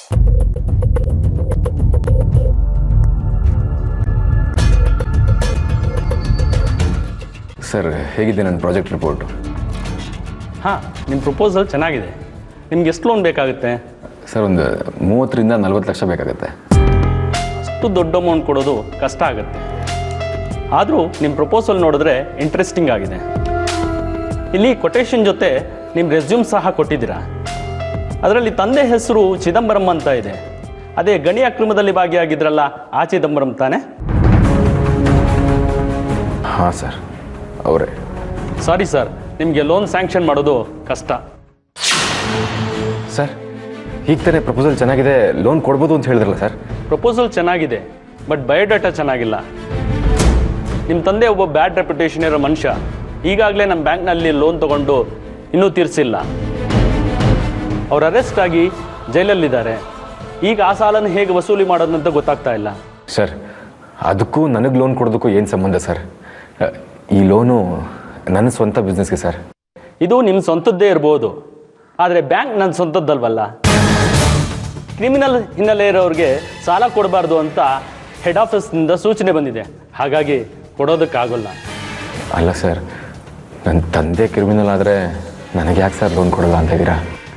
Sir, ಹೇಗಿದೆ ನನ್ನ project report? ಹಾಂ, ನಿಮ್ಮ ಪ್ರಪೋಸಲ್ ಚೆನ್ನಾಗಿದೆ. ನಿಮ್ಗೆ ಎಷ್ಟು ಲೋನ್ ಬೇಕಾಗುತ್ತೆ? ಸರ್, ಒಂದು 30ರಿಂದ 40 ಲಕ್ಷ ಬೇಕಾಗುತ್ತೆ. ಅಷ್ಟು ದೊಡ್ಡ ಅಮೌಂಟ್ ಕೊಡೋದು ಕಷ್ಟ ಆಗುತ್ತೆ. ಆದರೂ ನಿಮ್ಮ ಪ್ರಪೋಸಲ್ ನೋಡಿದ್ರೆ ಇಂಟ್ರೆಸ್ಟಿಂಗ್ ಆಗಿದೆ. ಇಲ್ಲಿ ಕೊಟೇಶನ್ ಜೊತೆ ನಿಮ್ಮ ರೆಸ್ಯೂಮ್ ಸಹ ಕೊಟ್ಟಿದ್ದೀರಾ. ಅದರಲ್ಲಿ ತಂದೆ ಹೆಸರು ಚಿದಂಬರಂ ಅಂತ ಇದೆ. ಅದೇ ಗಣಿ ಅಕ್ರಮದಲ್ಲಿ ಭಾಗಿಯಾಗಿದ್ರಲ್ಲ, ಆ ಚಿದಂಬರಂ ತಾನೆ? ಹಾಂ ಸರ್, ಅವರೇ. ಸಾರಿ ಸರ್, ನಿಮಗೆ ಲೋನ್ ಸ್ಯಾಂಕ್ಷನ್ ಮಾಡೋದು ಕಷ್ಟ. ಸರ್, ಈಗ ತಾನೇ ಪ್ರಪೋಸಲ್ ಚೆನ್ನಾಗಿದೆ, ಲೋನ್ ಕೊಡ್ಬೋದು ಅಂತ ಹೇಳಿದ್ರಲ್ಲ ಸರ್? ಪ್ರಪೋಸಲ್ ಚೆನ್ನಾಗಿದೆ, ಬಟ್ ಬಯೋಡಾಟಾ ಚೆನ್ನಾಗಿಲ್ಲ. ನಿಮ್ಮ ತಂದೆ ಒಬ್ಬ ಬ್ಯಾಡ್ ರೆಪ್ಯುಟೇಷನ್ ಇರೋ ಮನುಷ್ಯ. ಈಗಾಗಲೇ ನಮ್ಮ ಬ್ಯಾಂಕ್ನಲ್ಲಿ ಲೋನ್ ತೊಗೊಂಡು ಇನ್ನೂ ತೀರಿಸಿಲ್ಲ. ಅವ್ರು ಅರೆಸ್ಟ್ ಆಗಿ ಜೈಲಲ್ಲಿದ್ದಾರೆ. ಈಗ ಆ ಸಾಲನ್ನು ಹೇಗೆ ವಸೂಲಿ ಮಾಡೋದಂತ ಗೊತ್ತಾಗ್ತಾ ಇಲ್ಲ. ಸರ್, ಅದಕ್ಕೂ ನನಗೆ ಲೋನ್ ಕೊಡೋದಕ್ಕೂ ಏನು ಸಂಬಂಧ ಸರ್? ಈ ಲೋನು ನನ್ನ ಸ್ವಂತ ಬಿಸ್ನೆಸ್ಗೆ ಸರ್. ಇದು ನಿಮ್ಮ ಸ್ವಂತದ್ದೇ ಇರ್ಬೋದು, ಆದರೆ ಬ್ಯಾಂಕ್ ನನ್ನ ಸ್ವಂತದ್ದಲ್ವಲ್ಲ. ಕ್ರಿಮಿನಲ್ ಹಿನ್ನೆಲೆ ಇರೋರಿಗೆ ಸಾಲ ಕೊಡಬಾರ್ದು ಅಂತ ಹೆಡ್ ಆಫೀಸ್ನಿಂದ ಸೂಚನೆ ಬಂದಿದೆ. ಹಾಗಾಗಿ ಕೊಡೋದಕ್ಕಾಗಲ್ಲ. ಅಲ್ಲ ಸರ್, ನನ್ನ ತಂದೆ ಕ್ರಿಮಿನಲ್ ಆದರೆ ನನಗೆ ಯಾಕೆ ಸರ್ ಲೋನ್ ಕೊಡಲ್ಲ ಅಂತ ಇದ್ದೀರಾ?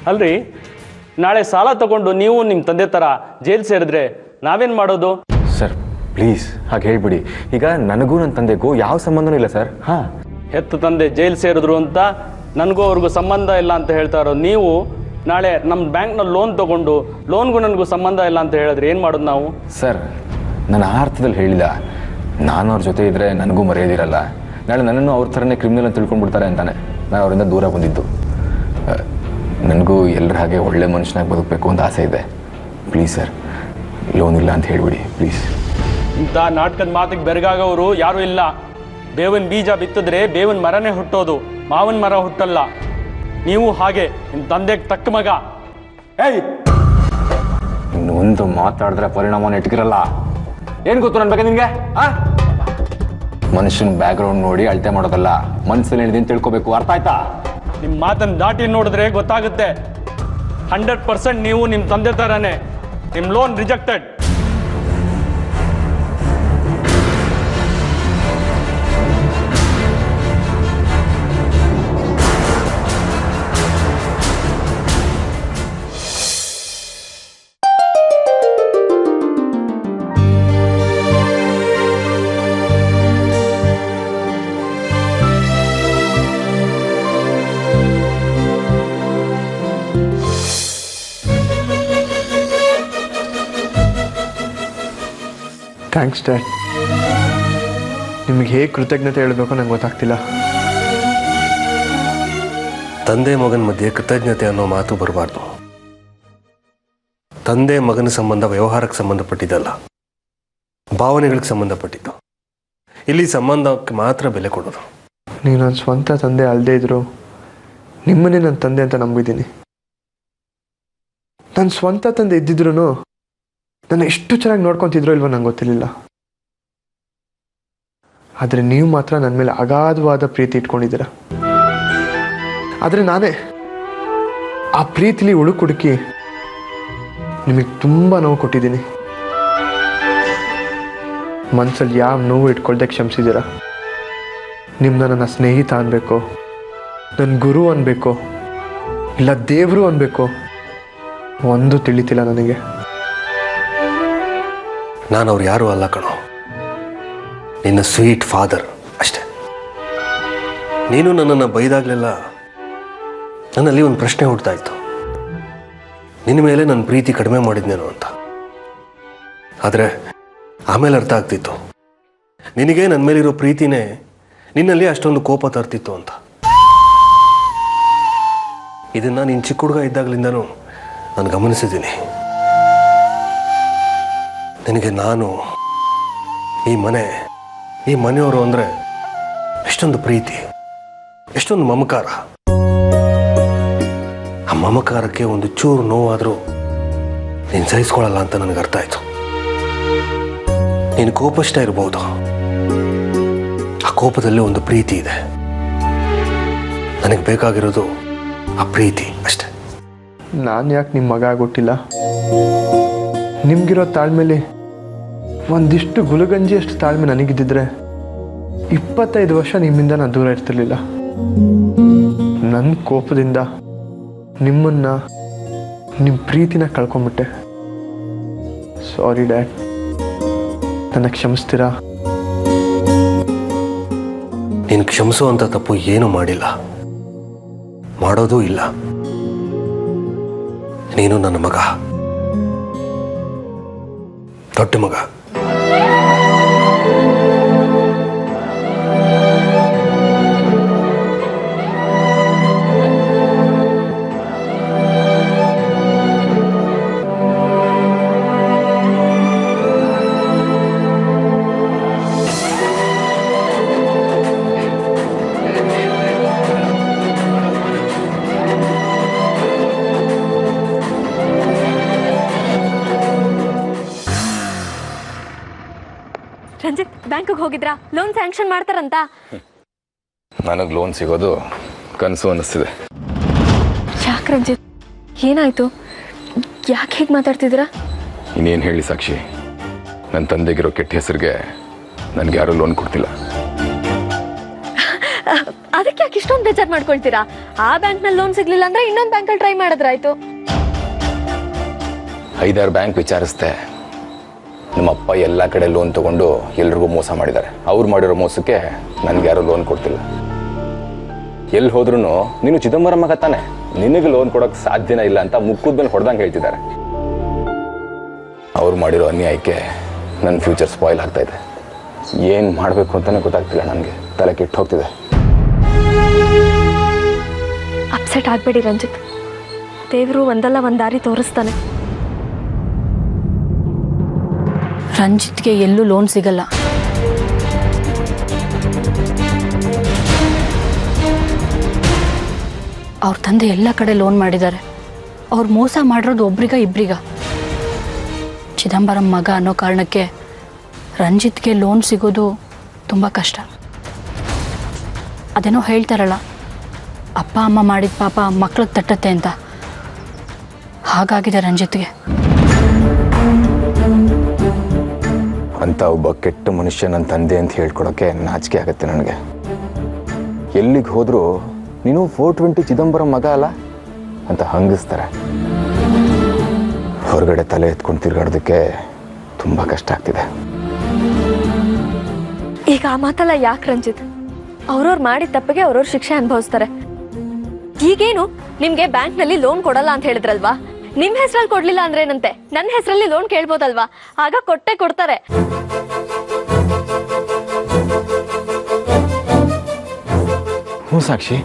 ಅಲ್ರಿ, ನಾಳೆ ಸಾಲ ತಗೊಂಡು ನೀವು ನಿಮ್ಮ ತಂದೆ ಥರ ಜೈಲು ಸೇರಿದ್ರೆ ನಾವೇನು ಮಾಡೋದು? ಸರ್ ಪ್ಲೀಸ್ ಹಾಗೆ ಹೇಳ್ಬಿಡಿ. ಈಗ ನನಗೂ ನನ್ನ ತಂದೆಗೂ ಯಾವ ಸಂಬಂಧನೂ ಇಲ್ಲ ಸರ್. ಹಾಂ, ಹೆತ್ತ ತಂದೆ ಜೈಲು ಸೇರಿದ್ರು ಅಂತ ನನಗೂ ಅವ್ರಿಗೂ ಸಂಬಂಧ ಇಲ್ಲ ಅಂತ ಹೇಳ್ತಾ ಇರೋ ನೀವು ನಾಳೆ ನಮ್ಮ ಬ್ಯಾಂಕ್ನಲ್ಲಿ ಲೋನ್ ತೊಗೊಂಡು ಲೋನ್ಗೂ ನನಗೂ ಸಂಬಂಧ ಇಲ್ಲ ಅಂತ ಹೇಳಿದ್ರೆ ಏನು ಮಾಡೋದು ನಾವು? ಸರ್, ನಾನು ಆ ಅರ್ಥದಲ್ಲಿ ಹೇಳಿಲ್ಲ. ನಾನು ಅವ್ರ ಜೊತೆ ಇದ್ದರೆ ನನಗೂ ಮರೆಯೋದಿರಲ್ಲ. ನಾಳೆ ನನ್ನನ್ನು ಅವ್ರ ಥರನೇ ಕ್ರಿಮಿನಲ್ ಅಂತ ತಿಳ್ಕೊಂಡ್ಬಿಡ್ತಾರೆ ಅಂತಾನೆ ನಾನು ಅವರಿಂದ ದೂರ ಬಂದಿದ್ದು. ನನಗೂ ಎಲ್ಲರ ಹಾಗೆ ಒಳ್ಳೆ ಮನುಷ್ಯನಾಗಿ ಬದುಕಬೇಕು ಅಂತ ಆಸೆ ಇದೆ. ಪ್ಲೀಸ್ ಸರ್, ಲೋನ್ ಇಲ್ಲ ಅಂತ ಹೇಳಿಬಿಡಿ ಪ್ಲೀಸ್. ಇಂಥ ನಾಟಕದ ಮಾತಿಗೆ ಬೆರಗಾಗೋರು ಯಾರೂ ಇಲ್ಲ. ಬೇವಿನ ಬೀಜ ಬಿತ್ತಿದ್ರೆ ಬೇವಿನ ಮರನೇ ಹುಟ್ಟೋದು, ಮಾವಿನ ಮರ ಹುಟ್ಟಲ್ಲ. ನೀವು ಹಾಗೆ ನಿಮ್ಮ ತಂದೆಗೆ ತಕ್ಕ ಮಗ. ಏಯ್, ಇನ್ನೊಂದು ಮಾತಾಡಿದ್ರೆ ಪರಿಣಾಮನ ಇಟ್ಕಿರಲ್ಲ. ಏನು ಗೊತ್ತು ನನ್ನ ಬಗ್ಗೆ ನಿನಗೆ? ಮನುಷ್ಯನ ಬ್ಯಾಕ್ಗ್ರೌಂಡ್ ನೋಡಿ ಅಳತೆ ಮಾಡೋದಲ್ಲ, ಮನಸ್ಸಲ್ಲಿ ಏನಿದೆ ಅಂತ ತಿಳ್ಕೊಬೇಕು. ಅರ್ಥ ಆಯ್ತಾ? ನಿಮ್ಮ ಮಾತನ್ನು ದಾಟಿ ನೋಡಿದ್ರೆ ಗೊತ್ತಾಗುತ್ತೆ. 100% ನೀವು ನಿಮ್ಮ ತಂದೆ ಥರನೇ. ನಿಮ್ಮ ಲೋನ್ ರಿಜೆಕ್ಟೆಡ್. Thanks dad. ನಿಮಗೆ ಹೇಗೆ ಕೃತಜ್ಞತೆ ಹೇಳಬೇಕು ನಂಗೆ ಗೊತ್ತಾಗ್ತಿಲ್ಲ. ತಂದೆ ಮಗನ ಮಧ್ಯೆ ಕೃತಜ್ಞತೆ ಅನ್ನೋ ಮಾತು ಬರಬಾರ್ದು. ತಂದೆ ಮಗನ ಸಂಬಂಧ ವ್ಯವಹಾರಕ್ಕೆ ಸಂಬಂಧಪಟ್ಟಿದ್ದಲ್ಲ, ಭಾವನೆಗಳಿಗೆ ಸಂಬಂಧಪಟ್ಟಿದ್ದು. ಇಲ್ಲಿ ಸಂಬಂಧಕ್ಕೆ ಮಾತ್ರ ಬೆಲೆ ಕೊಡೋದು. ನೀವು ನನ್ನ ಸ್ವಂತ ತಂದೆ ಅಲ್ಲದೆ ಇದ್ರು ನಿಮ್ಮನ್ನೇ ನನ್ನ ತಂದೆ ಅಂತ ನಂಬಿದ್ದೀನಿ. ನನ್ನ ಸ್ವಂತ ತಂದೆ ಇದ್ದಿದ್ರು ನನ್ನ ಎಷ್ಟು ಚೆನ್ನಾಗಿ ನೋಡ್ಕೊತಿದ್ರೋ ಇಲ್ವೋ ನಂಗೆ ಗೊತ್ತಿರಲಿಲ್ಲ. ಆದರೆ ನೀವು ಮಾತ್ರ ನನ್ನ ಮೇಲೆ ಅಗಾಧವಾದ ಪ್ರೀತಿ ಇಟ್ಕೊಂಡಿದ್ದೀರ. ಆದರೆ ನಾನೇ ಆ ಪ್ರೀತಿಲಿ ಹುಡುಕಿ ನಿಮಗೆ ತುಂಬ ನೋವು ಕೊಟ್ಟಿದ್ದೀನಿ. ಮನಸ್ಸಲ್ಲಿ ಯಾವ ನೋವು ಇಟ್ಕೊಳ್ದೆ ಕ್ಷಮಿಸಿದ್ದೀರ. ನಿಮ್ಮನ್ನ ನನ್ನ ಸ್ನೇಹಿತ ಅನ್ಬೇಕು, ನನ್ನ ಗುರು ಅನ್ಬೇಕು, ಇಲ್ಲ ದೇವರು ಅನ್ಬೇಕು, ಒಂದು ತಿಳಿತಿಲ್ಲ ನನಗೆ. ನಾನು ಅವ್ರು ಯಾರೂ ಅಲ್ಲ ಕಣೋ, ನಿನ್ನ ಸ್ವೀಟ್ ಫಾದರ್ ಅಷ್ಟೆ. ನೀನು ನನ್ನನ್ನು ಬೈದಾಗಲೆಲ್ಲ ನನ್ನಲ್ಲಿ ಒಂದು ಪ್ರಶ್ನೆ ಹುಡ್ತಾ ಇತ್ತು, ನಿನ್ನ ಮೇಲೆ ನನ್ನ ಪ್ರೀತಿ ಕಡಿಮೆ ಮಾಡಿದ್ನೇನೋ ಅಂತ. ಆದರೆ ಆಮೇಲೆ ಅರ್ಥ ಆಗ್ತಿತ್ತು, ನಿನಗೆ ನನ್ನ ಮೇಲಿರೋ ಪ್ರೀತಿನೇ ನಿನ್ನಲ್ಲಿ ಅಷ್ಟೊಂದು ಕೋಪ ತರ್ತಿತ್ತು ಅಂತ. ಇದನ್ನು ನೀನು ಚಿಕ್ಕ ಹುಡುಗ ಇದ್ದಾಗಲಿಂದನೂ ನಾನು ಗಮನಿಸಿದ್ದೀನಿ. ನಿನಗೆ ನಾನು, ಈ ಮನೆ, ಈ ಮನೆಯವರು ಅಂದರೆ ಎಷ್ಟೊಂದು ಪ್ರೀತಿ, ಎಷ್ಟೊಂದು ಮಮಕಾರ. ಆ ಮಮಕಾರಕ್ಕೆ ಒಂದು ಚೂರು ನೋವಾದರೂ ನೀನು ಸಹಿಸ್ಕೊಳ್ಳಲ್ಲ ಅಂತ ನನಗೆ ಅರ್ಥ ಆಯಿತು. ನೀನು ಕೋಪಷ್ಟ ಇರಬಹುದು, ಆ ಕೋಪದಲ್ಲಿ ಒಂದು ಪ್ರೀತಿ ಇದೆ. ನನಗೆ ಬೇಕಾಗಿರೋದು ಆ ಪ್ರೀತಿ ಅಷ್ಟೆ. ನಾನು ಯಾಕೆ ನಿಮ್ಮ ಮಗ ಆಗ್ಬಿಟ್ಟಿಲ್ಲ? ನಿಮ್ಗಿರೋ ತಾಳ್ಮೆಲಿ ಒಂದಿಷ್ಟು ಗುಲಗಂಜಿಯಷ್ಟು ತಾಳ್ಮೆ ನನಗಿದ್ದಿದ್ರೆ 25 ವರ್ಷ ನಿಮ್ಮಿಂದ ನಾನು ದೂರ ಇರ್ತಿರ್ಲಿಲ್ಲ. ನನ್ನ ಕೋಪದಿಂದ ನಿಮ್ಮನ್ನ, ನಿಮ್ಮ ಪ್ರೀತಿನ ಕಳ್ಕೊಂಬಿಟ್ಟೆ. ಸಾರಿ ಡ್ಯಾಡ್, ನನ್ನ ಕ್ಷಮಿಸ್ತೀರಾ? ನೀನು ಕ್ಷಮಿಸುವಂಥ ತಪ್ಪು ಏನೂ ಮಾಡಿಲ್ಲ, ಮಾಡೋದೂ ಇಲ್ಲ. ನೀನು ನನ್ನ ಮಗ, ದೊಡ್ಡ ಮಗ. ರಂಜಿತ್, ಬ್ಯಾಂಕಿಗೆ ಹೋಗಿದ್ರಾ? ಲೋನ್ ಸ್ಯಾಂಕ್ಷನ್ ಮಾಡ್ತಾರಂತ. ನನಗೆ ಲೋನ್ ಸಿಗೋದು ಕನಸು ಅನ್ನಿಸ್ತಿದೆ. ಯಾಕೆ ರಂಜಿತ್, ಏನಾಯ್ತು? ಯಾಕೆ ಹೇಗೆ ಮಾತಾಡ್ತಿದ್ದೀರಾ? ಇನ್ನೇನು ಹೇಳಿ ಸಾಕ್ಷಿ, ನನ್ನ ತಂದೆಗಿರೋ ಕೆಟ್ಟ ಹೆಸರಿಗೆ ನನಗೆ ಯಾರೂ ಲೋನ್ ಕೊಡ್ತಿಲ್ಲ. ಅದಕ್ಕೆ ಯಾಕೆ ಇಷ್ಟೊಂದು ಬೇಜಾರು ಮಾಡ್ಕೊಳ್ತೀರಾ? ಆ ಬ್ಯಾಂಕ್ನಲ್ಲಿ ಲೋನ್ ಸಿಗ್ಲಿಲ್ಲ ಅಂದ್ರೆ ಇನ್ನೊಂದು ಬ್ಯಾಂಕಲ್ಲಿ ಟ್ರೈ ಮಾಡಿದ್ರಾಯ್ತು. 5-6 ಬ್ಯಾಂಕ್ ವಿಚಾರಿಸ್ದೆ. ನಮ್ಮಪ್ಪ ಎಲ್ಲ ಕಡೆ ಲೋನ್ ತೊಗೊಂಡು ಎಲ್ರಿಗೂ ಮೋಸ ಮಾಡಿದ್ದಾರೆ. ಅವ್ರು ಮಾಡಿರೋ ಮೋಸಕ್ಕೆ ನನಗೆ ಯಾರೂ ಲೋನ್ ಕೊಡ್ತಿಲ್ಲ. ಎಲ್ಲಿ ಹೋದ್ರೂ ನೀನು ಚಿದಂಬರಂ ಮಗ ತಾನೆ, ನಿನಗೆ ಲೋನ್ ಕೊಡೋಕ್ಕೆ ಸಾಧ್ಯನೇ ಇಲ್ಲ ಅಂತ ಮುಕ್ಕದ ಮೇಲೆ ಹೊಡೆದಂಗೆ ಹೇಳ್ತಿದ್ದಾರೆ. ಅವ್ರು ಮಾಡಿರೋ ಅನ್ಯಾಯಕ್ಕೆ ನನ್ನ ಫ್ಯೂಚರ್ ಸ್ಪಾಯ್ಲ್ ಆಗ್ತಾ ಇದೆ. ಏನು ಮಾಡಬೇಕು ಅಂತಲೇ ಗೊತ್ತಾಗ್ತಿಲ್ಲ. ನನಗೆ ತಲೆ ಕೆಟ್ಟು ಹೋಗ್ತಿದೆ. ಅಪ್ಸೆಟ್ ಆಗಬೇಡಿ ರಂಜಿತ್, ದೇವರು ಒಂದಲ್ಲ ಒಂದು ದಾರಿ ತೋರಿಸ್ತಾನೆ. ರಂಜಿತ್ಗೆ ಎಲ್ಲೂ ಲೋನ್ ಸಿಗಲ್ಲ. ಅವ್ರ ತಂದೆ ಎಲ್ಲ ಕಡೆ ಲೋನ್ ಮಾಡಿದ್ದಾರೆ. ಅವ್ರು ಮೋಸ ಮಾಡಿರೋದು ಒಬ್ರಿಗ ಇಬ್ರಿಗ. ಚಿದಂಬರಂ ಮಗ ಅನ್ನೋ ಕಾರಣಕ್ಕೆ ರಂಜಿತ್ಗೆ ಲೋನ್ ಸಿಗೋದು ತುಂಬ ಕಷ್ಟ. ಅದೇನೋ ಹೇಳ್ತಾರಲ್ಲ, ಅಪ್ಪ ಅಮ್ಮ ಮಾಡಿದ ಪಾಪ ಮಕ್ಳಿಗೆ ತಟ್ಟತ್ತೆ ಅಂತ. ಹಾಗಾಗಿದೆ ರಂಜಿತ್ಗೆ. ಅಂತ ಒಬ್ಬ ಕೆಟ್ಟ ಮನುಷ್ಯ ನನ್ನ ತಂದೆ ಅಂತ ಹೇಳ್ಕೊಡೋಕ್ಕೆ ನಾಚಿಕೆ ಆಗುತ್ತೆ ನನಗೆ. ಎಲ್ಲಿಗೆ ಹೋದರೂ ನೀನು 420 ಚಿದಂಬರಂ ಮಗ ಅಲ್ಲ ಅಂತ ಹಂಗಿಸ್ತಾರೆ. ಹೊರಗಡೆ ತಲೆ ಎತ್ಕೊಂಡು ತಿರ್ಗಾಡೋದಕ್ಕೆ ತುಂಬ ಕಷ್ಟ ಆಗ್ತಿದೆ. ಈಗ ಆ ಮಾತೆಲ್ಲ ಯಾಕೆ ರಂಜಿತ್? ಅವ್ರವ್ರು ಮಾಡಿದ ತಪ್ಪಿಗೆ ಅವ್ರವ್ರ ಶಿಕ್ಷೆ ಅನುಭವಿಸ್ತಾರೆ. ಈಗೇನು ನಿಮ್ಗೆ ಬ್ಯಾಂಕ್ನಲ್ಲಿ ಲೋನ್ ಕೊಡಲ್ಲ ಅಂತ ಹೇಳಿದ್ರಲ್ವಾ? ನಿಮ್ ಹೆಸರಲ್ಲಿ ಕೊಡ್ಲಿಲ್ಲ ಅಂದ್ರೆ ಏನಂತೆ, ನನ್ನ ಹೆಸರಲ್ಲಿ ಲೋನ್ ಕೇಳ್ಬೋದಲ್ವಾ? ಆಗ ಕೊಟ್ಟೆ ಕೊಡ್ತಾರೆ. ಹ್ಞೂ ಸಾಕ್ಷಿ,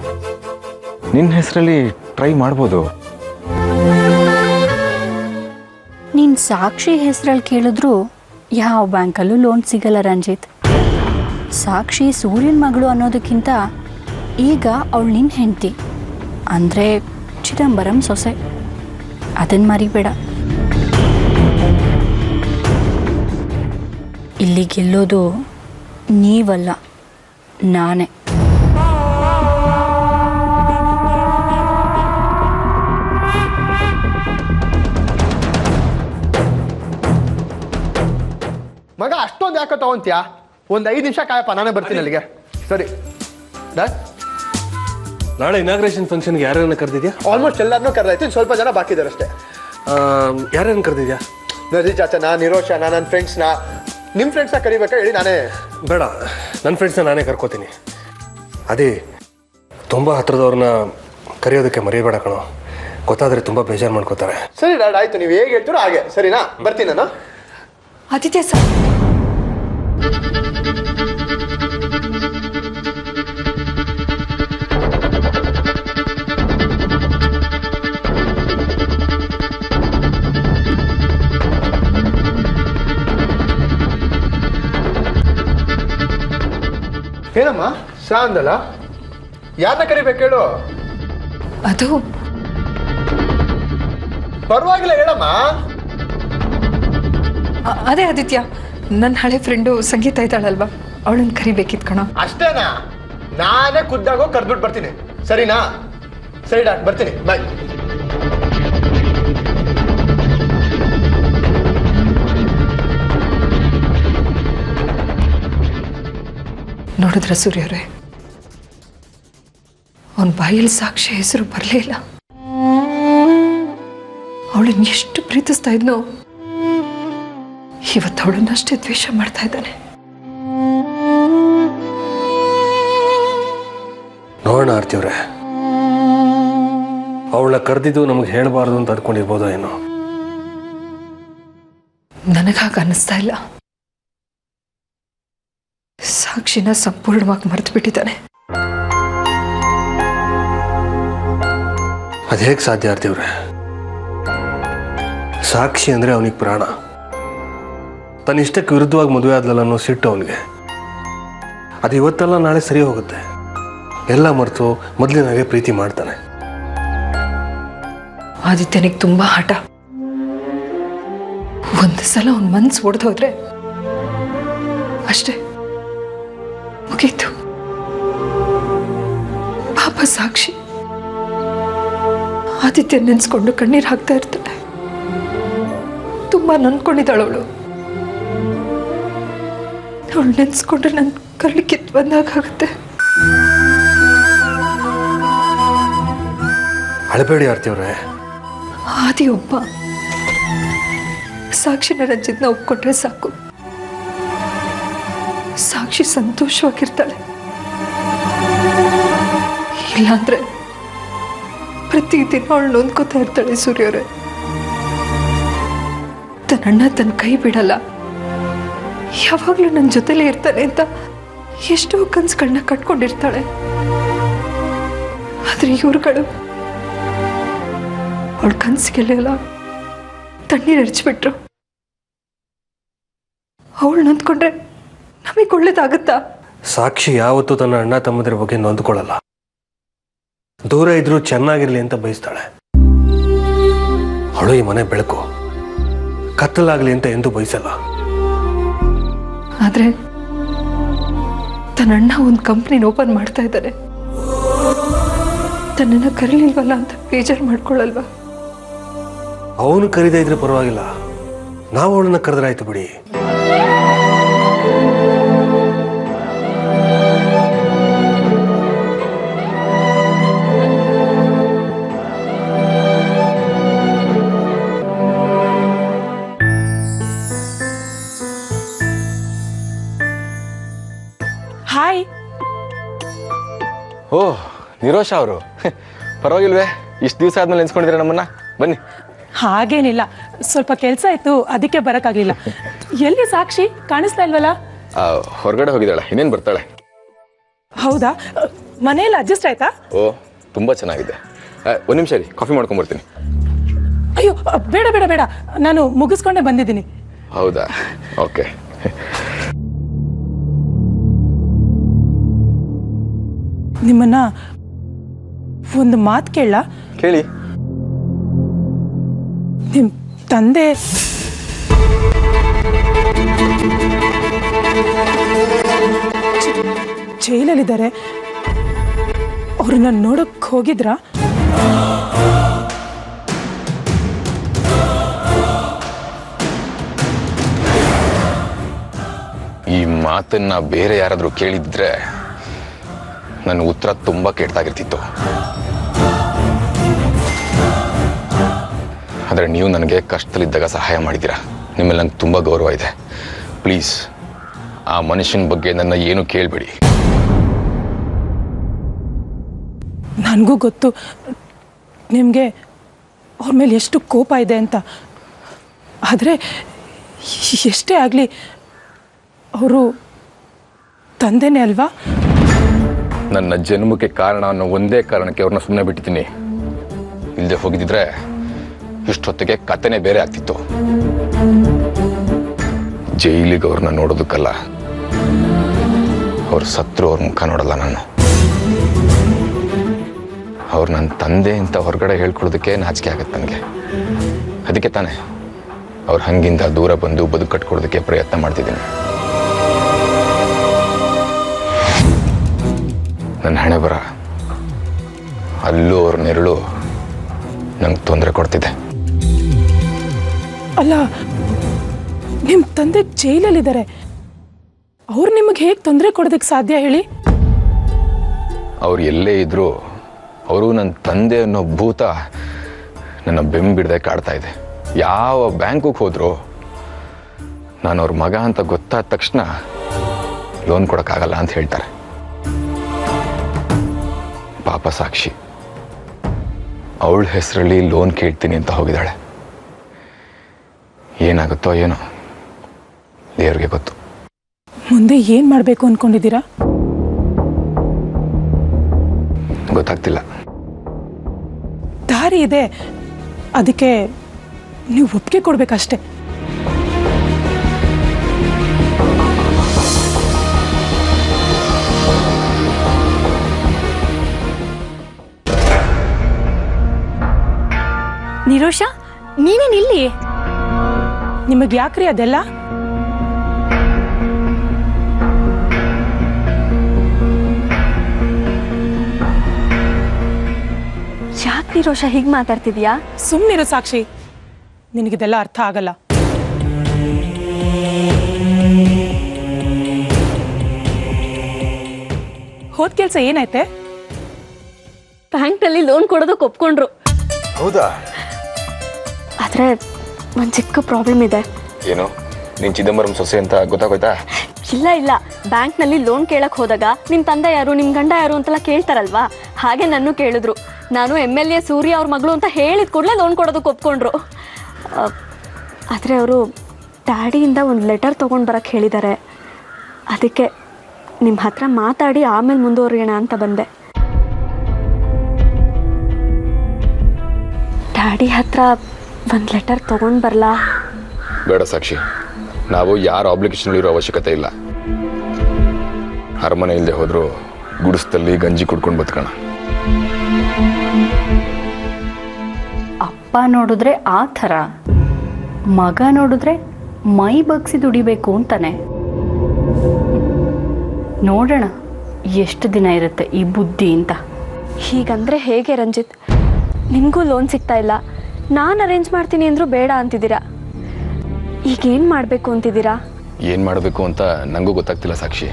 ನಿನ್ನ ಹೆಸರಲ್ಲಿ ಟ್ರೈ ಮಾಡ್ಬೋದು. ನೀನು ಸಾಕ್ಷಿ ಹೆಸರಲ್ಲಿ ಕೇಳಿದ್ರು ಯಾವ ಬ್ಯಾಂಕಲ್ಲೂ ಲೋನ್ ಸಿಗಲ್ಲ ರಂಜಿತ್. ಸಾಕ್ಷಿ ಸೂರ್ಯನ ಮಗಳು ಅನ್ನೋದಕ್ಕಿಂತ ಈಗ ಅವಳು ನಿನ್ನ ಹೆಂಡತಿ, ಅಂದರೆ ಚಿದಂಬರಂ ಸೊಸೆ. ಅದನ್ನು ಮರಿಬೇಡ. ಇಲ್ಲಿ ಗೆಲ್ಲೋದು ನೀವಲ್ಲ, ನಾನೇ. ಮಗ ಅಷ್ಟೊಂದು ಯಾಕೆ ತಗೊಂತೀಯಾ? ಒಂದು 5 ನಿಮಿಷ ಕಾಯಪ್ಪ, ನಾನೇ ಬರ್ತೀನಿ ಅಲ್ಲಿಗೆ. ಸರಿ ಡನ್. ನಾಳೆ ಇನಾಗ್ರೇಷನ್ ಫಂಕ್ಷನ್ಗೆ ಯಾರನ್ನ ಕರೆದಿದ್ಯಾ? ಆಲ್ಮೋಸ್ಟ್ ಎಲ್ಲರನ್ನೂ ಕರೆದಾಯ್ತು, ಸ್ವಲ್ಪ ಜನ ಬಾಕಿ ಇದ್ದಾರೆ ಅಷ್ಟೇ. ಯಾರನ್ನ ಕರೆದಿದ್ಯಾ? ನದಿ ಚಾಚನ, ನಿರೋಶನ, ನನ್ನ ಫ್ರೆಂಡ್ಸ್ನ. ನಿಮ್ಮ ಫ್ರೆಂಡ್ಸ್ನ ಕರಿಬೇಕಾ ಹೇಳಿ? ನಾನೇ ಬೇಡ, ನನ್ನ ಫ್ರೆಂಡ್ಸ್ನ ನಾನೇ ಕರ್ಕೋತೀನಿ. ಅದೇ ತುಂಬ ಹತ್ರದವ್ರನ್ನ ಕರೆಯೋದಕ್ಕೆ ಮರಿಬೇಡ ಕಣೋ. ಗೊತ್ತಾದರೆ ತುಂಬ ಬೇಜಾರು ಮಾಡ್ಕೋತಾರೆ. ಸರಿ ಡಾಡ್, ಆಯ್ತು, ನೀವು ಹೇಗೆ ಹೇಳ್ತೀರೋ ಹಾಗೆ. ಸರಿನಾ? ಬರ್ತೀನಿ ನಾನು. ಆದಿತ್ಯ ಸರ್, ಏನಮ್ಮ ಸಾ ಅಂದಲ್ಲ? ಯಾರನ್ನ ಕರಿಬೇಕು ಹೇಳು? ಅದು ಪರವಾಗಿಲ್ಲ ಹೇಳಮ್ಮ. ಅದೇ ಆದಿತ್ಯ, ನನ್ನ ಹಳೆ ಫ್ರೆಂಡು ಸಂಗೀತ ಇದ್ದಾಳಲ್ವಾ, ಅವಳನ್ನ ಕರಿಬೇಕಿತ್ತು ಕಣ. ಅಷ್ಟೇನಾ? ನಾನೇ ಖುದ್ದಾಗೋ ಕರ್ದ್ಬಿಟ್ಟು ಬರ್ತೀನಿ. ಸರಿನಾ? ಸರಿ ಡಾಕ್ಟರ್, ಬರ್ತೀನಿ. ಬಾಯ್. ನೋಡಿದ್ರ ಸೂರ್ಯರೇ, ಅವನ ಬಾಯಲ್ಲಿ ಸಾಕ್ಷಿ ಹೆಸರು ಬರಲೇ ಇಲ್ಲ. ಅವಳನ್ನ ಎಷ್ಟು ಪ್ರೀತಿಸ್ತಾ ಇದ್ನೋ ಇವತ್ತು ಅವಳನ್ನಷ್ಟೇ ದ್ವೇಷ ಮಾಡ್ತಾ ಇದ್ದಾನೆ. ನೋಡೋಣ ಆರ್ತಿಯವ್ರೆ, ಅವಳ ಕರೆದಿದ್ದು ನಮಗೆ ಹೇಳಬಾರ್ದು ಅಂತ ಅನ್ಕೊಂಡಿರ್ಬೋದೋ ಏನೋ. ನನಗಾಗ ಅನ್ನಿಸ್ತಾ ಇಲ್ಲ. ಸಾಕ್ಷಿನ ಸಂಪೂರ್ಣವಾಗಿ ಮರೆತು ಬಿಟ್ಟಿದ್ದಾನೆ. ಅದು ಹೇಗೆ ಸಾಧ್ಯ ಆರ್ತಿಯವ್ರೆ? ಸಾಕ್ಷಿ ಅಂದ್ರೆ ಅವನಿಗೆ ಪ್ರಾಣ. ತನ್ನ ಇಷ್ಟಕ್ಕೆ ವಿರುದ್ಧವಾಗಿ ಮದುವೆ ಆದ್ಲಲ್ಲ ಅನ್ನೋ ಸಿಟ್ಟು ಅವನಿಗೆ. ಅದು ಇವತ್ತೆಲ್ಲ ನಾಳೆ ಸರಿ ಹೋಗುತ್ತೆ. ಎಲ್ಲ ಮರೆತು ಮೊದಲಿನಾಗೆ ಪ್ರೀತಿ ಮಾಡ್ತಾನೆ. ಆದಿತ್ಯನಿಗೆ ತುಂಬಾ ಹಠ. ಒಂದು ಸಲ ಅವನ ಮನ್ಸು ಒಡೆದು ಹೋದ್ರೆ ಅಷ್ಟೇ, ಮುಗೀತು. ಪಾಪ ಸಾಕ್ಷಿ ಆದಿತ್ಯ ನೆನ್ಸ್ಕೊಂಡು ಕಣ್ಣೀರು ಹಾಕ್ತಾ ಇರ್ತಾಳೆ. ತುಂಬಾ ನನ್ಕೊಂಡಿದ್ದಾಳವಳು. ಅವಳು ನೆನ್ಸ್ಕೊಂಡ್ರೆ ನನ್ ಕರಳಿ ಕಿತ್ತು ಬಂದಾಗುತ್ತೆ. ಅಳಬೇಡಿ ಆರ್ತಿಯವ್ರೆ. ಆದಿ ಒಬ್ಬ. ಸಾಕ್ಷಿನ ರಂಜಿತ್ನ ಒಪ್ಕೊಂಡ್ರೆ ಸಾಕು. ಸಾಕ್ಷಿ ಸಂತೋಷವಾಗಿರ್ತಾಳೆ. ಇಲ್ಲಾಂದ್ರೆ ಪ್ರತಿದಿನ ಅವಳು ನೊಂದ್ಕೋತಾ ಇರ್ತಾಳೆ ಸೂರ್ಯವ್ರೆ. ತನ್ನಣ್ಣ ತನ್ನ ಕೈ ಬಿಡಲ್ಲ, ಯಾವಾಗ್ಲೂ ನನ್ನ ಜೊತೆಲೇ ಇರ್ತಾನೆ ಅಂತ ಎಷ್ಟೋ ಕನ್ಸುಗಳನ್ನ ಕಟ್ಕೊಂಡಿರ್ತಾಳೆ. ಆದ್ರೆ ಇವ್ರುಗಳು ಅವಳ ಕನ್ಸಿಗೆಲ್ಲ ತಣ್ಣೀರು ಹರಿಚ್ಬಿಟ್ರು. ಅವಳು ನೊಂದ್ಕೊಂಡ್ರೆ ನಮಗೆ ಒಳ್ಳೇದಾಗುತ್ತಾ? ಸಾಕ್ಷಿ ಯಾವತ್ತೂ ತನ್ನ ಅಣ್ಣ ತಮ್ಮದ್ರ ಬಗ್ಗೆ ನೊಂದ್ಕೊಳ್ಳಲ್ಲ. ದೂರ ಇದ್ರೂ ಚೆನ್ನಾಗಿರ್ಲಿ ಅಂತ ಬಯಸ್ತಾಳೆ. ಅವಳು ಈ ಮನೆ ಬೆಳಕು, ಕತ್ತಲಾಗ್ಲಿ ಅಂತ ಎಂದೂ ಬಯಸಲ್ಲ. ಆದ್ರೆ ತನ್ನಣ್ಣ ಒಂದು ಕಂಪ್ನಿನ ಓಪನ್ ಮಾಡ್ತಾ ಇದ್ದಾನೆ. ತನ್ನನ್ನ ಕರೀಲಿಲ್ವಲ್ಲ ಅಂತ ಬೇಜಾರು ಮಾಡ್ಕೊಳ್ಳಲ್ವಾ? ಅವನು ಕರೀದೇ ಇದ್ರೆ ಪರವಾಗಿಲ್ಲ, ನಾವು ಅವಳನ್ನ ಕರೆದ್ರಾಯ್ತು ಬಿಡಿ. ಹಾಯ್. ಓ ನಿರೋಷ ಅವರು, ಪರವಾಗಿಲ್ವೇ? ಇಷ್ಟು ದಿವಸ ಆದ್ಮೇಲೆ ನೆನ್ಸ್ಕೊಂಡಿದ್ದೀರಾ ನಮ್ಮನ್ನ? ಬನ್ನಿ. ಹಾಗೇನಿಲ್ಲ, ಸ್ವಲ್ಪ ಕೆಲಸ ಇತ್ತು, ಅದಕ್ಕೆ ಬರೋಕ್ಕಾಗಲಿಲ್ಲ. ಎಲ್ಲಿ ಸಾಕ್ಷಿ ಕಾಣಿಸ್ತಾ ಇಲ್ವಲ್ಲ? ಹೊರಗಡೆ ಹೋಗಿದ್ದಾಳೆ, ಇನ್ನೇನು ಬರ್ತಾಳೆ. ಹೌದಾ? ಮನೆಯಲ್ಲಿ ಅಡ್ಜಸ್ಟ್ ಆಯ್ತಾ? ಓ ತುಂಬ ಚೆನ್ನಾಗಿದೆ. ಒಂದು ನಿಮಿಷ ರೀ, ಕಾಫಿ ಮಾಡ್ಕೊಂಬರ್ತೀನಿ. ಅಯ್ಯೋ ಬೇಡ ಬೇಡ ಬೇಡ, ನಾನು ಮುಗಿಸ್ಕೊಂಡೇ ಬಂದಿದ್ದೀನಿ. ಹೌದಾ? ಓಕೆ. ನಿಮ್ಮನ್ನ ಒಂದು ಮಾತು ಕೇಳ? ಕೇಳಿ. ನಿಮ್ಮ ತಂದೆ ಜೈಲಲ್ಲಿದ್ದಾರೆ, ಅವ್ರನ್ನ ನೋಡಕ್ ಹೋಗಿದ್ರಾ? ಈ ಮಾತನ್ನ ಬೇರೆ ಯಾರಾದರೂ ಕೇಳಿದ್ರೆ ನನ್ನ ಉತ್ತರ ತುಂಬ ಕೆಟ್ಟದಾಗಿರ್ತಿತ್ತು. ಆದರೆ ನೀವು ನನಗೆ ಕಷ್ಟದಲ್ಲಿದ್ದಾಗ ಸಹಾಯ ಮಾಡಿದ್ದೀರಾ. ನಿಮ್ಮಲ್ಲಿ ನಂಗೆ ತುಂಬ ಗೌರವ ಇದೆ. ಪ್ಲೀಸ್ ಆ ಮನುಷ್ಯನ ಬಗ್ಗೆ ನನ್ನ ಏನು ಕೇಳಬೇಡಿ. ನನಗೂ ಗೊತ್ತು ನಿಮಗೆ ಅವ್ರ ಮೇಲೆ ಎಷ್ಟು ಕೋಪ ಇದೆ ಅಂತ. ಆದರೆ ಎಷ್ಟೇ ಆಗಲಿ ಅವರು ತಂದೆನೇ ಅಲ್ವಾ? ನನ್ನ ಜನ್ಮಕ್ಕೆ ಕಾರಣ ಅನ್ನೋ ಒಂದೇ ಕಾರಣಕ್ಕೆ ಅವ್ರನ್ನ ಸುಮ್ಮನೆ ಬಿಟ್ಟಿದ್ದೀನಿ. ಇಲ್ಲದೆ ಹೋಗಿದ್ದಿದ್ರೆ ಇಷ್ಟೊತ್ತಿಗೆ ಕತೆನೇ ಬೇರೆ ಆಗ್ತಿತ್ತು. ಜೈಲಿಗೆ ಅವ್ರನ್ನ ನೋಡೋದಕ್ಕಲ್ಲ, ಅವ್ರು ಸತ್ರು ಅವ್ರ ಮುಖ ನೋಡಲ್ಲ ನಾನು. ಅವ್ರು ನನ್ನ ತಂದೆ ಅಂತ ಹೊರಗಡೆ ಹೇಳ್ಕೊಳ್ಳೋದಕ್ಕೆ ನಾಚಿಕೆ ಆಗತ್ತೆ ನನಗೆ. ಅದಕ್ಕೆ ತಾನೇ ಅವ್ರು ಹಂಗಿಂದ ದೂರ ಬಂದು ಬದುಕು ಕಟ್ಕೊಡೋದಕ್ಕೆ ಪ್ರಯತ್ನ ಮಾಡ್ತಿದ್ದೀನಿ. ನನ್ನ ಹಣೆ ಬರ ಅಲ್ಲೂ ಅವ್ರ ನೆರಳು ನಂಗೆ ತೊಂದರೆ ಕೊಡ್ತಿದೆ. ಅಲ್ಲ, ನಿಮ್ಮ ತಂದೆ ಜೈಲಲ್ಲಿದ್ದಾರೆ, ಅವ್ರು ನಿಮಗೆ ಹೇಗೆ ತೊಂದರೆ ಕೊಡೋದಕ್ಕೆ ಸಾಧ್ಯ ಹೇಳಿ? ಅವ್ರು ಎಲ್ಲೇ ಇದ್ದರೂ ಅವರು ನನ್ನ ತಂದೆ ಅನ್ನೋ ಭೂತ ನನ್ನ ಬೆಂಬಿಡದೆ ಕಾಡ್ತಾ ಇದೆ. ಯಾವ ಬ್ಯಾಂಕಿಗೆ ಹೋದ್ರು ನಾನು ಅವ್ರ ಮಗ ಅಂತ ಗೊತ್ತಾದ ತಕ್ಷಣ ಲೋನ್ ಕೊಡೋಕ್ಕಾಗಲ್ಲ ಅಂತ ಹೇಳ್ತಾರೆ. ಪಾಪ ಸಾಕ್ಷಿ ಅವಳ ಹೆಸರಲ್ಲಿ ಲೋನ್ ಕೇಳ್ತೀನಿ ಅಂತ ಹೋಗಿದ್ದಾಳೆ. ಏನಾಗುತ್ತೋ ಏನೋ ದೇವ್ರಿಗೆ ಗೊತ್ತು. ಮುಂದೆ ಏನು ಮಾಡಬೇಕು ಅಂದ್ಕೊಂಡಿದ್ದೀರಾ? ಗೊತ್ತಾಗ್ತಿಲ್ಲ. ದಾರಿ ಇದೆ, ಅದಕ್ಕೆ ನೀವು ಒಪ್ಪಿಗೆ ಕೊಡ್ಬೇಕಷ್ಟೆ. ನಿರೋಷ, ನೀನೇನಿಲ್ಲಿ? ನಿಮಗೆ ಯಾಕ್ರಿ ಅದೆಲ್ಲ? ಯಾಕೆ ನಿರೋಷ ಹೀಗೆ ಮಾತಾಡ್ತಿದ್ಯಾ? ಸುಮ್ಮನಿರು ಸಾಕ್ಷಿ, ನಿನಗಿದೆಲ್ಲ ಅರ್ಥ ಆಗಲ್ಲ. ಹೋದ್ ಕೆಲ್ಸ ಏನಾಯ್ತೆ? ಬ್ಯಾಂಕ್ನಲ್ಲಿ ಲೋನ್ ಕೊಡೋದಕ್ಕೆ ಒಪ್ಕೊಂಡ್ರು. ಹೌದಾ? ಆದ್ರೆ ಒಂದು ಚಿಕ್ಕ ಪ್ರಾಬ್ಲಮ್ ಇದೆ. ಏನು? ನೀನು ಚಿದಂಬರಂ ಸೊಸೆ ಅಂತ ಗೊತ್ತಾಗೋಯ್ತಾ? ಇಲ್ಲ, ಬ್ಯಾಂಕ್ನಲ್ಲಿ ಲೋನ್ ಕೇಳಕ್ ಹೋದಾಗ ನಿಮ್ಮ ತಂದೆ ಯಾರು, ನಿಮ್ಮ ಗಂಡ ಯಾರು ಅಂತೆಲ್ಲ ಕೇಳ್ತಾರಲ್ವಾ, ಹಾಗೆ ನನ್ನ ಕೇಳಿದ್ರು. ನಾನು MLA ಸೂರ್ಯ ಅವ್ರ ಮಗಳು ಅಂತ ಹೇಳಿದ ಕೂಡಲೇ ಲೋನ್ ಕೊಡೋದಕ್ಕೆ ಒಪ್ಕೊಂಡ್ರು. ಆದರೆ ಅವರು ಡ್ಯಾಡಿಯಿಂದ ಒಂದು ಲೆಟರ್ ತೊಗೊಂಡು ಬರೋಕ್ಕೆ ಹೇಳಿದ್ದಾರೆ. ಅದಕ್ಕೆ ನಿಮ್ಮ ಹತ್ರ ಮಾತಾಡಿ ಆಮೇಲೆ ಮುಂದುವರಿಯೋಣ ಅಂತ ಬಂದೆ. ಡ್ಯಾಡಿ ಹತ್ರ ಒಂದು ಲೆಟರ್ ತೊಗೊಂಡು ಬರಲಾ? ಬೇಡ ಸಾಕ್ಷಿ, ನಾವು ಯಾರ ಆಬ್ಲಿಗೇಷನ್ ಇರೋ ಅವಶ್ಯಕತೆ ಇಲ್ಲ. ಅರಮನೆ ಇಲ್ಲದೆ ಹೋದ್ರು ಗುಡಿಸ್ದಲ್ಲಿ ಗಂಜಿ ಕುಡ್ಕೊಂಡು ಬದುಕೋಣ. ಅಪ್ಪ ನೋಡಿದ್ರೆ ಆ ಥರ, ಮಗ ನೋಡಿದ್ರೆ ಮೈ ಬಗ್ಸಿ ದುಡಿಬೇಕು ಅಂತಾನೆ. ನೋಡೋಣ ಎಷ್ಟು ದಿನ ಇರುತ್ತೆ ಈ ಬುದ್ಧಿ ಅಂತ. ಹೀಗಂದ್ರೆ ಹೇಗೆ ರಂಜಿತ್? ನಿಮಗೂ ಲೋನ್ ಸಿಗ್ತಾ ಇಲ್ಲ, ನಾನು ಅರೇಂಜ್ ಮಾಡ್ತೀನಿ ಅಂದರೂ ಬೇಡ ಅಂತಿದ್ದೀರಾ. ಈಗೇನು ಮಾಡಬೇಕು ಅಂತಿದ್ದೀರಾ? ಏನು ಮಾಡಬೇಕು ಅಂತ ನನಗೂ ಗೊತ್ತಾಗ್ತಿಲ್ಲ ಸಾಕ್ಷಿ.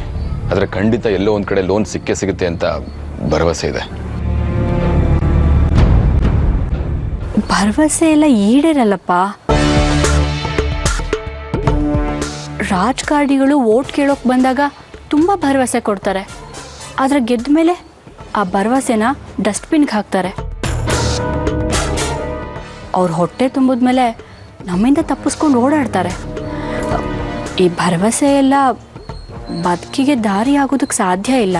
ಆದರೆ ಖಂಡಿತ ಎಲ್ಲೋ ಒಂದು ಕಡೆ ಲೋನ್ ಸಿಕ್ಕೇ ಸಿಗುತ್ತೆ ಅಂತ ಭರವಸೆ ಇದೆ. ಭರವಸೆ ಎಲ್ಲ ಈಡೇರಲ್ಲಪ್ಪ. ರಾಜಕಾರಣಿಗಳು ವೋಟ್ ಕೇಳೋಕೆ ಬಂದಾಗ ತುಂಬ ಭರವಸೆ ಕೊಡ್ತಾರೆ, ಆದರೆ ಗೆದ್ದ ಮೇಲೆ ಆ ಭರವಸೆನ ಡಸ್ಟ್ಬಿನ್ಗೆ ಹಾಕ್ತಾರೆ. ಅವ್ರ ಹೊಟ್ಟೆ ತುಂಬಿದ್ಮೇಲೆ ನಮ್ಮಿಂದ ತಪ್ಪಿಸ್ಕೊಂಡು ಓಡಾಡ್ತಾರೆ. ಈ ಭರವಸೆ ಎಲ್ಲ ಬದುಕಿಗೆ ದಾರಿ ಆಗೋದಕ್ಕೆ ಸಾಧ್ಯ ಇಲ್ಲ.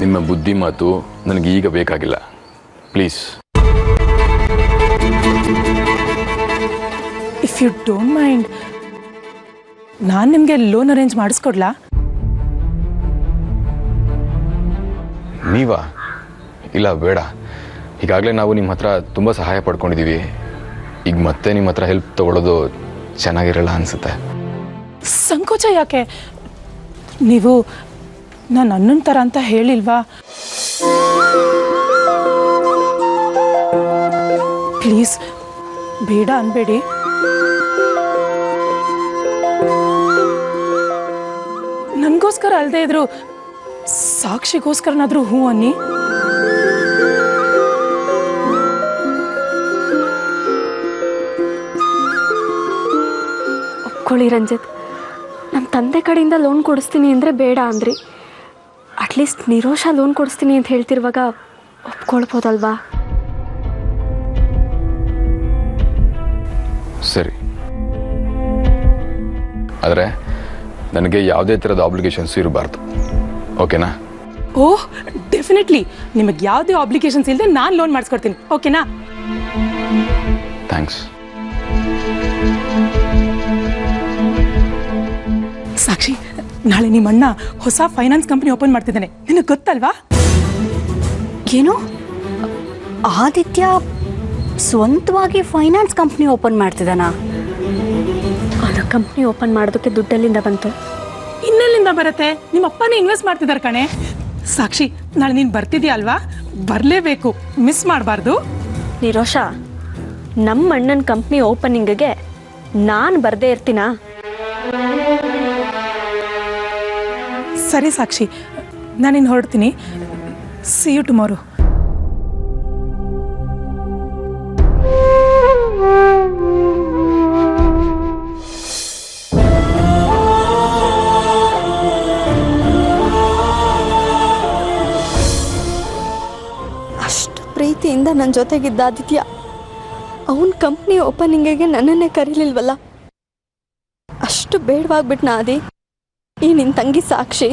ನಿಮ್ಮ ಬುದ್ಧಿ ಮಾತು ನನಗೆ ಈಗ ಬೇಕಾಗಿಲ್ಲ, please. If you don't mind, ನಾನು ನಿಮಗೆ ಲೋನ್ ಅರೇಂಜ್ ಮಾಡಿಸ್ಕೊಡ್ಲಾ? ನೀವಾ? ಇಲ್ಲ, ಬೇಡ. ಈಗಾಗಲೇ ನಾವು ನಿಮ್ಮ ಹತ್ರ ತುಂಬ ಸಹಾಯ ಪಡ್ಕೊಂಡಿದ್ದೀವಿ. ಈಗ ಮತ್ತೆ ನಿಮ್ಮ ಹತ್ರ ಹೆಲ್ಪ್ ತಗೊಳ್ಳೋದು ಚೆನ್ನಾಗಿರಲ್ಲ ಅನಿಸುತ್ತೆ. ಸಂಕೋಚ ಯಾಕೆ? ನೀವು ನಾನು ಅಣ್ಣನ ಥರ ಅಂತ ಹೇಳಿಲ್ವಾ? ಪ್ಲೀಸ್ ಬೇಡ ಅನ್ಬೇಡಿ. ನನಗೋಸ್ಕರ ಅಲ್ಲದೆ ಇದ್ರು ಸಾಕ್ಷಿಗೋಸ್ಕರನಾದ್ರೂ ಹ್ಞೂ ಅನ್ನಿ. ಒಪ್ಕೊಳ್ಳಿ ರಂಜಿತ್, ನಮ್ಮ ತಂದೆ ಕಡೆಯಿಂದ ಲೋನ್ ಕೊಡಿಸ್ತೀನಿ ಅಂದರೆ ಬೇಡ ಅಂದ್ರಿ. ಅಟ್ಲೀಸ್ಟ್ ನಿರೋಷ ಲೋನ್ ಕೊಡಿಸ್ತೀನಿ ಅಂತ ಹೇಳ್ತಿರುವಾಗ ಒಪ್ಕೊಳ್ಬೋದಲ್ವಾ? ಸರಿ, ಆದರೆ ನನಗೆ ಯಾವುದೇ ಥರದ ಆಬ್ಲಿಗೇಷನ್ಸ್ ಇರಬಾರ್ದು, ಓಕೆನಾ? ಓಹ್ ಡೆಫಿನೆಟ್ಲಿ, ನಿಮಗೆ ಯಾವುದೇ ಆಬ್ಲಿಗೇಷನ್ಸ್ ಇಲ್ಲದೆ ನಾನು ಲೋನ್ ಮಾಡಿಸ್ಕೊಡ್ತೀನಿ, ಓಕೆನಾ? ಥ್ಯಾಂಕ್ಸ್. ಸಾಕ್ಷಿ, ನಾಳೆ ನಿಮ್ಮ ಅಣ್ಣ ಹೊಸ ಫೈನಾನ್ಸ್ ಕಂಪನಿ ಓಪನ್ ಮಾಡ್ತಿದ್ದಾನೆ, ನಿನಗೆ ಗೊತ್ತಲ್ವಾ? ಏನು, ಆದಿತ್ಯ ಸ್ವಂತವಾಗಿ ಫೈನಾನ್ಸ್ ಕಂಪ್ನಿ ಓಪನ್ ಮಾಡ್ತಿದ್ದಾನಾ? ಅವನ ಕಂಪ್ನಿ ಓಪನ್ ಮಾಡೋದಕ್ಕೆ ದುಡ್ಡೆಲ್ಲಿಂದ ಬಂತು? ಇನ್ನೆಲ್ಲಿಂದ ಬರುತ್ತೆ? ನಿಮ್ಮ ಅಪ್ಪನೇ ಇನ್ವೆಸ್ಟ್ ಮಾಡ್ತಿದ್ದಾರೆ ಕಣೆ. ಸಾಕ್ಷಿ, ನಾಳೆ ನೀನು ಬರ್ತಿದ್ಯಾ ಅಲ್ವಾ? ಬರಲೇಬೇಕು, ಮಿಸ್ ಮಾಡಬಾರ್ದು. ನಿರೋಷ, ನಮ್ಮ ಅಣ್ಣನ ಕಂಪ್ನಿ ಓಪನಿಂಗ್ಗೆ ನಾನು ಬರ್ದೇ ಇರ್ತೀನಾ? ಸರಿ ಸಾಕ್ಷಿ, ನಾನಿನ್ನು ಹೊರಡ್ತೀನಿ. See you tomorrow. ಅಷ್ಟು ಪ್ರೀತಿಯಿಂದ ನನ್ನ ಜೊತೆಗಿದ್ದ ಆದಿತ್ಯ ಅವನ ಕಂಪ್ನಿ ಓಪನಿಂಗಿಗೆ ನನ್ನನ್ನೇ ಕರೀಲಿಲ್ವಲ್ಲ. ಅಷ್ಟು ಬೇಡವಾಗ್ಬಿಟ್ನಾ ಆದಿ ಈ ನಿನ್ನ ತಂಗಿ ಸಾಕ್ಷಿ.